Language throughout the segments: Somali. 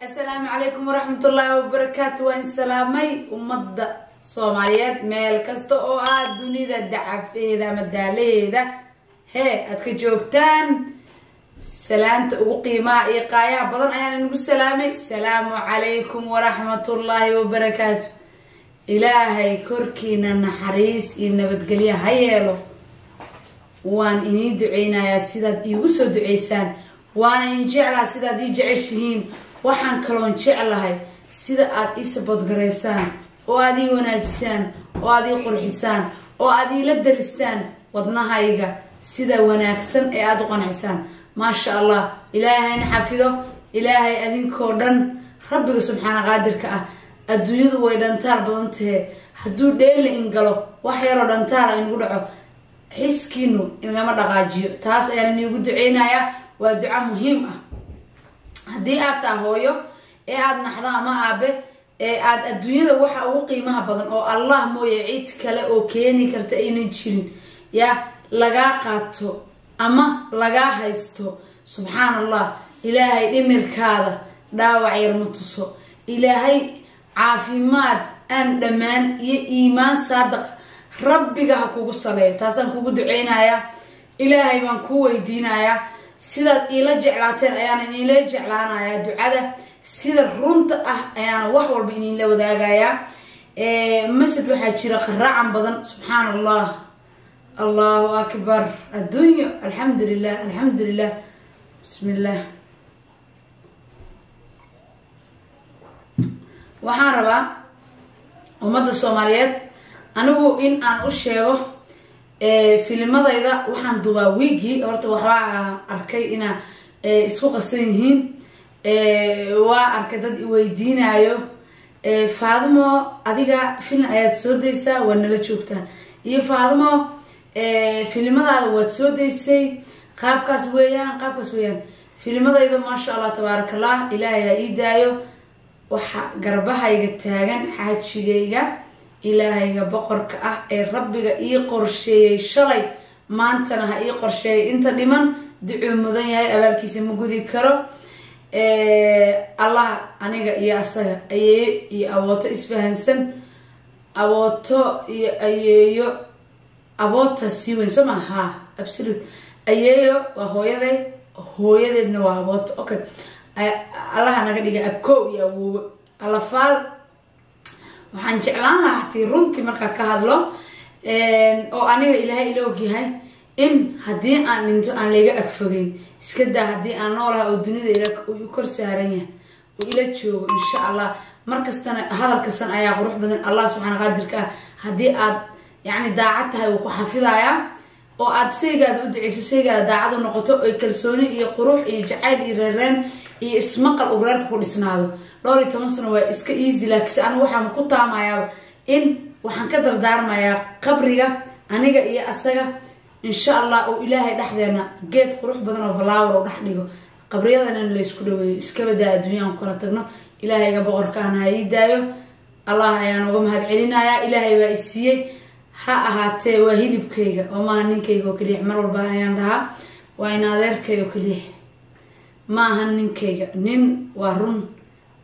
السلام عليكم ورحمة الله وبركاته. وين سلامي ومضى صوماليات ميل كستو او دنيا دعف إذا مدالي ذا هي أتكجوكتان سلامت وقيمة إيقايا بدن أيانا نقول سلامي السلام عليكم ورحمة الله وبركاته. إلهي كركينا نحريس إن بتقليا هيالو وان إني دعينا يا سيداد يوسو دعيسان وانا ينجعلا سيداد يجعشهين waxaan kaloon jeclahay sida aad ii sabod gareysaan oo aad ii wanaajisaan oo aad ii qurxisaan oo aad ii la daristaan wadnahayga sida wanaagsan ee aad u qancisaan ma sha Allah. ilaahayna xafido ilaahay adinkoo dhan rabbiga subxaana qaadirka ah adduunyadu way dhantaal badan tahay hadduu dheeli in galo wax yar oo dhantaal in ugu dhaco xiskiinu ingama dhaqaajiyo taas ayaan iigu duceynayaa waa duco muhiim ah. haddii aad tahay hooyo ee aad naxdo ama aabe ee aad adduunyada waxa ugu qiimaha badan oo Allah mooye cid kale oo keeni karta inay jirin ya laga qaato ama laga haysto subhanallah. ilaahay dhimirkaada dhaawac yar ma tuso, ilaahay caafimaad aan dhamaan iyo iimaan saadiq rabbiga ha kugu saleeyo. taasaan kugu duceynayaa, ilaahay baan ku weydiinayaa sidaad ila jeclaateen ayaan ila jeclaanayaa ducada sida runta ah ayaan wax walba in la wadaagayaa. masjid waxa jira qaraacan badan subhanallah allahu akbar adduunyo alhamdulillah alhamdulillah bismillah. waxaan rabaa ummadda Soomaaliyeed anigu in aan u sheego filmadayda waxaan duubaa wiigi horta waxaa arkay ina isku qasan yihiin waa arkay dad weydiinayo Faadimo adiga film ayaad soo deysaa waa nala joogtaan iyo Faadimo filmadaada waad soo deysay qaabkaas weeyaan filmadayda ma sha Allah tabarakallah ilaahay ha ii daayo waxa garbahayga taagan xaajigayga ilaahayga boqorka ah ee rabbiga ii qorsheeyay shalay maantana ha ii qorsheeyay inta dhiman ducuu mudan yahay abaalkiisa ma gudi karo. Allah aniga iyo asaga ayay iyo awooto isfahansan awooto iyo ayeeyo aboota si weyn soo maaha absolute ayeeyo waa hooyadeedna waa abooto. okay Allah naga dhiga abko iyo awoowe alla faal waxaan jeclaan lahaa tii runtii markaa ka hadlo oo aniga ilaahay ila ogyahay in haddii aan dhinto aan layga agfogeyn iska daa haddii aan noolahay oo dunida ila u kor saaran yahay oo ila joogo insha Allah markastana hadalkasan ayaa qurux badan. Allah subxaana qaadirka ah haddii aad yacni daacad tahay wuu ku xafidayaa oo aad saygaada u duceyso saygaada daacad u noqoto oo kalsooni iyo qurux iyo jacayl iyo reereen iyo ismaqal uu reerka ku dhisnaado. 12 sano waa iska easy laakiin anigu waxaan ku taamayaa in waxaan ka dardaarmayaa qabriga aniga iyo asaga insha Allah oo ilaahay dhaxdeena geed qurux badan oo flower oo dhax dhigo qabriyadana la isku dhaweeyo iska badaa adduunyadan kala tagno. ilaahayga boqorka ah ha ii daayo Allah ayaan uga mahad celinayaa. ilaahay waa isiiyay ha ahaatee waa hilibkayga oo ma ninkayga oo kaliya mar walba ayaan dhahaa waa in adeerkayga oo kaliya ma aha ninkayga. nin waa run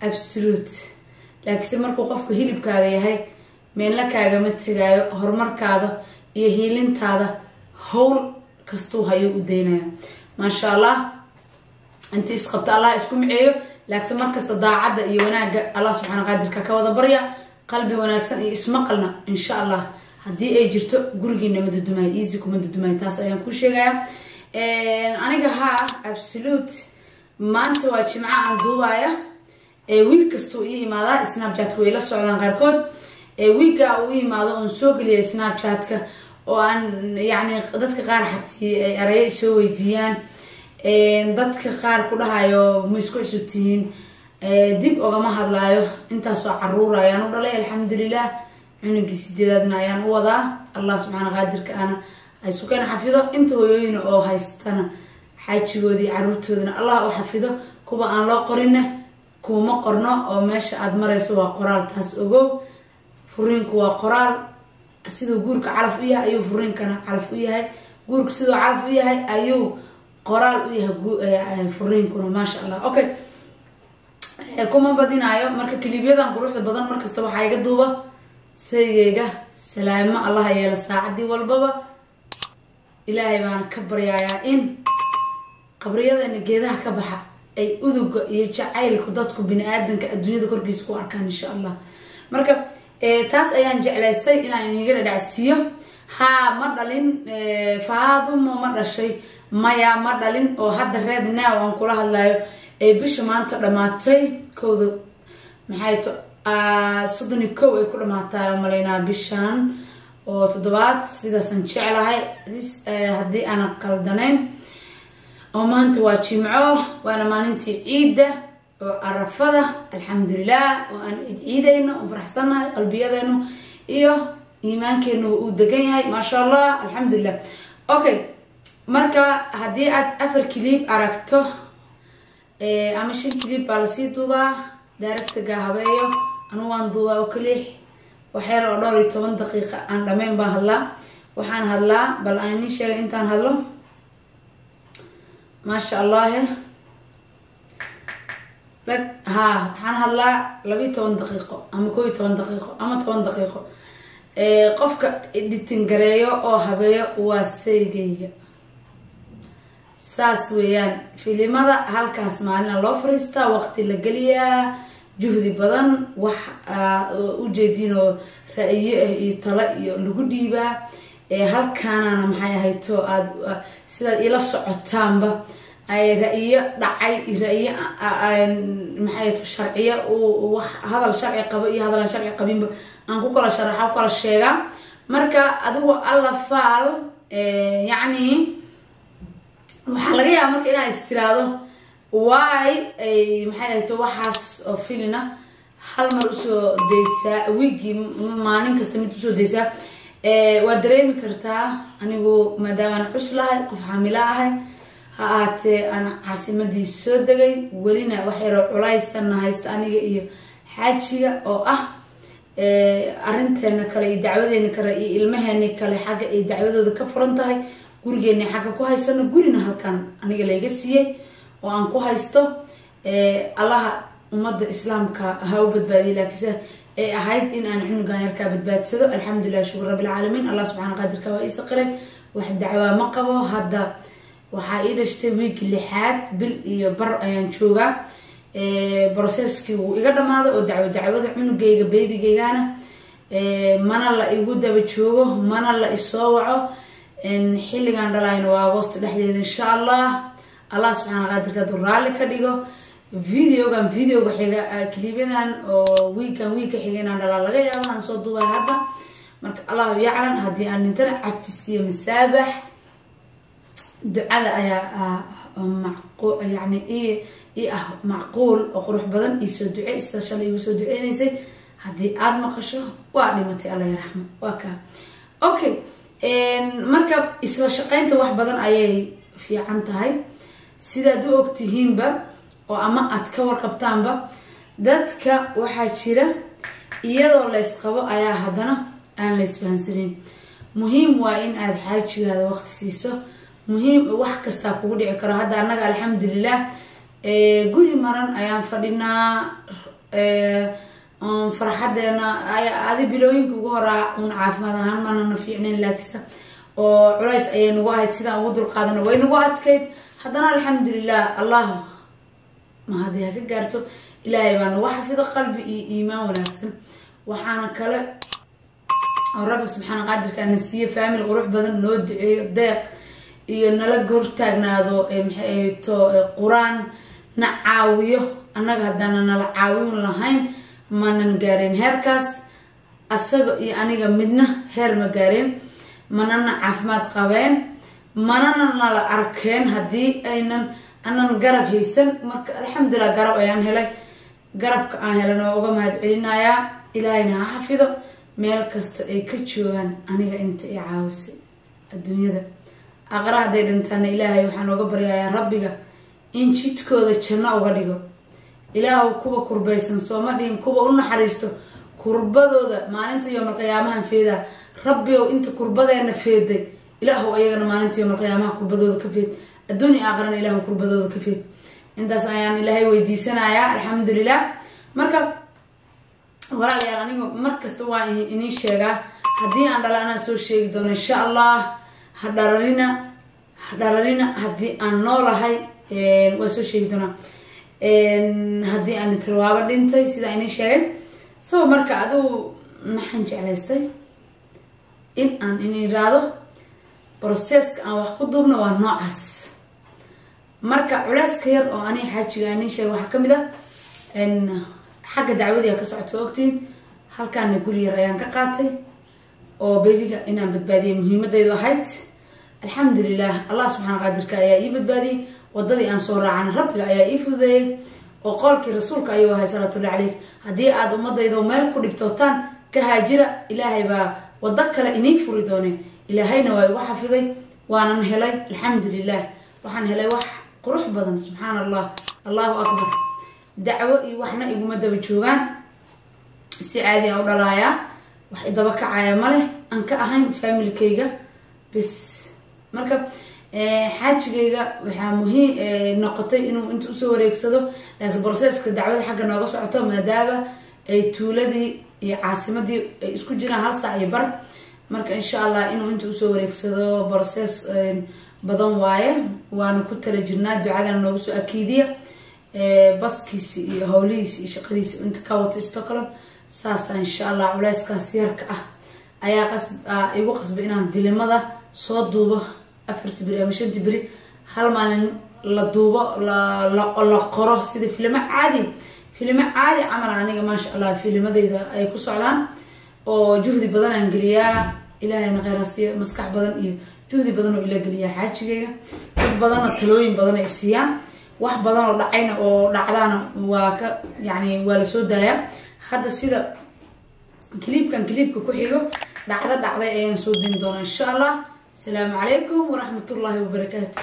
absolute laakiin markuu qofku hilibkaaga yahay meel kaaga ma tagaayo horumarkaada iyo hiilintaada hawl kastuu hayo u deynaya ma sha Allah. inta isqabta Allah isku miceeyo laakiin markasta daacada iyo wanaaga Allah subxaana qaadirka ka wada barya qalbi wanaagsan iyo ismaqalna insha Allah haddii ay jirto gurigiina ma dudumay easy kuma dudumay. taas ayaan ku sheegayaa aniga ha absolute maanta waa jimco aan duubaya wiil kastoo ii imaada snapchat-ka way la socdaan qaarkood wiiga uu imaado oo soo galiya snapchat-ka oo aan yacni dadka qaar xatii ay araya soo weydiiyaan dadka qaar ku dhahayo ma isku cusubtihiin dib ogama hadlaayo intaasoo caruur ayaan u dhalay alxamdulillah cunugii 8aadna ayaan u wadaa. Allah subxaana qaadirka ana ay sukana xafido inta hooyooyin oo haystana xaajigoodii caruurtoodana Allah u xafido kuwa aan loo qorinna kuma qorno oo meesha aad marayso waa qoraal. taas ogow furiinku waa qoraal sidoo guurka calaf u yahay ayuu furiinkana calaf u yahay guurka sidoo calaf u yahay ayuu qoraal u yahay furiinkuna ma sha Allah. okay kuma badinaayo marka kilibyadan quruxda badan markasta waxaa iga duuba saygeyga salaamo allah yeela saacadii walbaba ilaahay baan ka baryayaa in qabriyadana geedaha ka baxa ay uduga iyo jacaylku dadku bini'aadanka adduunyada korkiisa ku arkaan insha allah marka taas ayaan jeclaystay inaan iniga dhacsiiyo ma dhalin Faadumo ma dhashay maya ma dhalin oo hadda reed now aan kula hadlayo bisha maanta dhamaatay kooda maxay to 31 ay ku dhamaatay maleynaa bishan oo toddobaad sidaasan jeclahay haddii aan qaldanayn oo maanta waa jimco waana maalintii ciida oo arafada alxamdulillah oo aan ciidayno oo faraxsanahay qalbiyadeenu iyo iimaankeenu uu degan yahay ma sha Allah alxamdulillah okay marka haddii aad 4 clip aragto ama 5 clip baa la sii duubaa directga habeeyo anu waan duubaa oo kaliya waxyar oo 12 daqiiqo aan dhameyn baa hadlaa waxaan hadlaa bal aan sheegay intaan hadlo ما شاء الله لك waxaan hadlaa 12 daqiiqo ama 12 daqiiqo ama 10 daqiiqo qofka editing gareeyo oo habeeyo waa saygeyga saas weeyaan filimada halkaas maalin loo fariistaa waqti la galiyaa juhdi badan wax u jeedino ra'yi iyo talo iyo lagu dhiibaa halkaanana maxay ahayto aad sidaad ila socotaanba ay ra'yi dhacay ra'yi maxay to sharciyo oo wax hadal sharci qabo iyo hadal sharci qabinba aan ku kala sharaxo kala sheega marka adigu alla faal yaani waxa laga yaabaa marka inaad istiraado why maxay to waxaas oo filina hal mar usoo deysaa wigi maalin kasta mid usoo deysaa waa dareemi kartaa anigu maadaama aan cuslahay qof xamila ahay haatee aan caasimadii soo degay welina wax yar culaysan haysta aniga iyo xaajiga oo arinteena kale iyo dacwadeena kale iyo ilmaheena kale xagga ay dacwadooda ka furan tahay gurigeena xagga ku haysano gurina halkan aniga layga siiyay oo aan ku haysto allaha ummadda islaamka ha u badbaadiyo laakiinse ay ahayd in aan cunugan yarkaa badbaadsado alxamdulillah shukr rabbil caalamiin allah subxaana qadirka waa ii saqiray wax dacwaa ma qabo hadda waxaa ii dhashtay wiig 6 bil iyo bar ayaan joogaa processkii wuu iga dhamaaday oo dacwada cunugayga babygaygana mana la igu daba joogo mana la isoo waco xilligan dhalayna waa August dhexdeeda insha Allah allah subxaana qadirka duu raali ka dhigo videoga xiga clipyadan oo weekan xigeenan dhala laga yaabo aan soo duubay hadda marka allah yaclan hadii aan intana cafisiyo masaabax ducada ayaa macquul yani macquul oo qurux badan isoo ducay sida shalay igu soo duceynaysay hadii aad maqasho waa dhimatay allah yarxamo waa ka okay marka isla shaqeynta wax badan ayay fiican tahay sidaad u ogtihiinba oo ama aad ka warqabtaanba dadka waxaa jira iyadoo la isqabo ayaa haddana aan la isfahansanin muhiim waa in aad xaajigaada waqti siiso muhiim wax kasta kugu dhici karo hadda anaga alxamdulillah guri maran ayaan fadhinaa farxadeena adi bilooyinka ugu horaa un caafimaad ahaan manana fiicnayn laakiinse oo culays ayay nagu ahayd sidaan ugu dulqaadana way nagu adkayd haddana alxamdulillah allah ما هذه كجارته إلهي بان وحفظ قلبي إيمان ونفسه وحنا كلا الرب سبحانه قادر كان نسيه فاهم الغروح بدن نود ضيق ينلقر تاجناذو محيطو قرآن نعاويه أنا قدنا نلعاويه لهين ما ننقارن هركاس السق يعني جمدنا هر مقارن ما نعرف ما تقابين ما نلا أركان هدي أينن أنا نجرب هيسن مرك الحمد لله جرب أيان هلاي جرب هلنا وقام هاد علينا يا إلهنا حفظه مالك است كتشوان أنا أنت عاوز الدنيا ده أقرأ ده أنت أنا إلهي وحنا وقبر يا ربي إن شيت كذا تشنا وقديجو إله كوبا كربيسن صوما دين كوبا قلنا حريستو كربا ده ما أنت يوم القيامة في ده ربي وأنت كربا ده أنا في ده إله أيجنا ما أنت يوم القيامة كربا ده كفيت الدنيا آخرنا إله كربا ده كفيت intaas ayaan ilaahay weydiisanayaa alxamdulilah. marka walaalayaal anigu markasta waa inii sheegaa haddii aan dhala anaa soo sheegi doono insha allah. ha dhararina haddii aan noolahay waa soo sheegi doonaa. haddii aan tirwaaba dhintay sida inii sheegay. so marka adigu maxaan jeclaystay in aan iraado processka aan wax ku duubno waa noocaas. marka culeyska yar oo ani xaajiga inii sheegay waxaa kamid ah xagga dacwadii ka socoto ogtiin halkaana guri yar ayaan ka qaatay oo beebiga inaan badbaadiyay muhiimadaydu ahayd. alxamdulilah allah subxaana qaadirka ayaa ii badbaadiyey. wadadii aan soo raacana rabbiga ayaa ii fududeeyey oo qolkii rasuulka ayuu ahay salaatullahi caleyh haddii aad ummadayda meel ku dhibtootaan ka haajira ilaahay baa wado kale inii furi doone. ilaahayna waa igu xafiday waanan helay alxamdulilah. waxaan helay wax qurux badan subxaana allah allahu akbar. dacwo iyo waxna iguma daba joogaan si caadi aan u dhalaayaa wax idaba kacaya maleh aan ka ahayn familkayga bis. marka xaajigayga waxaa muhiim noqotay inuu inta usoo wareegsado laakiin processka dacwada xagga nooga socoto maadaama ay tuuladii iyo caasimadii ay isku jiraan 1 saac iyo bar. marka insha allah inuu inta usoo wareegsado process badan waaye waana ku tala jirnaa ducadana noogu soo akiidiya baskiisi iyo howlihiisi iyo shaqadiisi inta ka wata Stockholm saasa insha allah culeyskaas yarka ah ayaa igu qasbay inaan filimada soo duubo 4 beri ama 5 beri hal maalin la duubo la qoro sida filimo caadi camal aniga maasha allah filimadayda ay ku socdaan oo juhdi badan aan geliyaa ilaahayna khayraasiyo maskax badan iyo juhdi badan oo ila geliyaa xaajigayga. dad badanna talooyin badan ay siiyaan wax badan oo dhacayna oo dhacdaana waa ka yani waa la soo daayaa. hadda sida clipka ku xigo dhacday ayaan soo din doonaa insha allah. السلام عليكم ورحمة الله وبركاته.